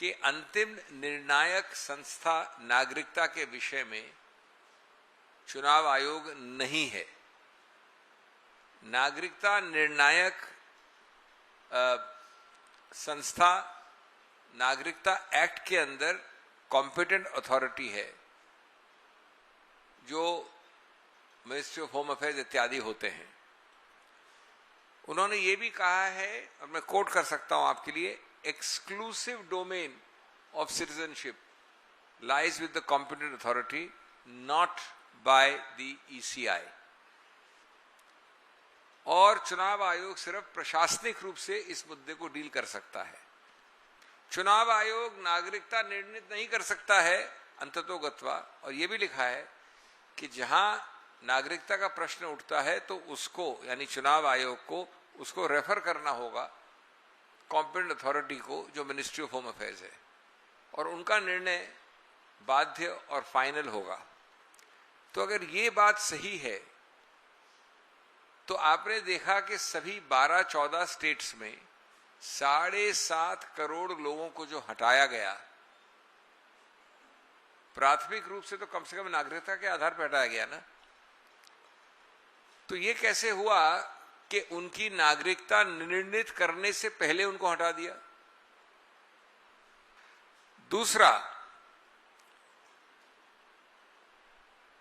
कि अंतिम निर्णायक संस्था नागरिकता के विषय में चुनाव आयोग नहीं है। नागरिकता निर्णायक संस्था नागरिकता एक्ट के अंदर कॉम्पिटेंट अथॉरिटी है, जो मिनिस्ट्री ऑफ होम अफेयर्स इत्यादि होते हैं। उन्होंने ये भी कहा है, और मैं कोट कर सकता हूं आपके लिए, exclusive domain of citizenship lies with the competent authority, not by the ECI. और चुनाव आयोग सिर्फ प्रशासनिक रूप से इस मुद्दे को डील कर सकता है। चुनाव आयोग नागरिकता निर्णित नहीं कर सकता है अंततोगत्वा। और यह भी लिखा है कि जहां नागरिकता का प्रश्न उठता है तो उसको, यानी चुनाव आयोग को, उसको रेफर करना होगा कॉम्पिटेंट अथॉरिटी को, जो मिनिस्ट्री ऑफ होम अफेयर्स है, और उनका निर्णय बाध्य और फाइनल होगा। तो अगर ये बात सही है तो आपने देखा कि सभी 12-14 स्टेट्स में 7.5 करोड़ लोगों को जो हटाया गया, प्राथमिक रूप से तो कम से कम नागरिकता के आधार पर हटाया गया ना। तो ये कैसे हुआ कि उनकी नागरिकता निर्णित करने से पहले उनको हटा दिया? दूसरा,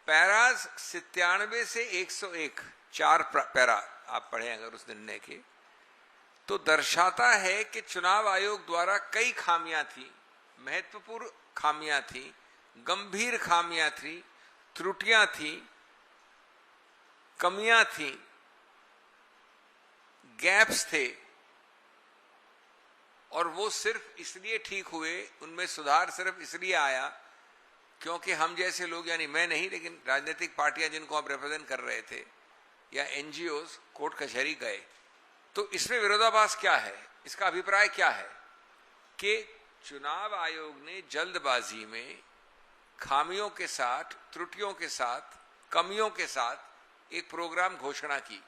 पैराज 97 से 101, 4 पैरा आप पढ़े अगर उस निर्णय के, तो दर्शाता है कि चुनाव आयोग द्वारा कई खामियां थी, महत्वपूर्ण खामियां थी, गंभीर खामियां थी, त्रुटियां थी, कमियां थी, गैप्स थे, और वो सिर्फ इसलिए ठीक हुए, उनमें सुधार सिर्फ इसलिए आया क्योंकि हम जैसे लोग, यानी मैं नहीं लेकिन राजनीतिक पार्टियां जिनको आप रिप्रेजेंट कर रहे थे या एनजीओज कोर्ट कचहरी गए। तो इसमें विरोधाभास क्या है? इसका अभिप्राय क्या है कि चुनाव आयोग ने जल्दबाजी में खामियों के साथ, त्रुटियों के साथ, कमियों के साथ एक प्रोग्राम घोषणा की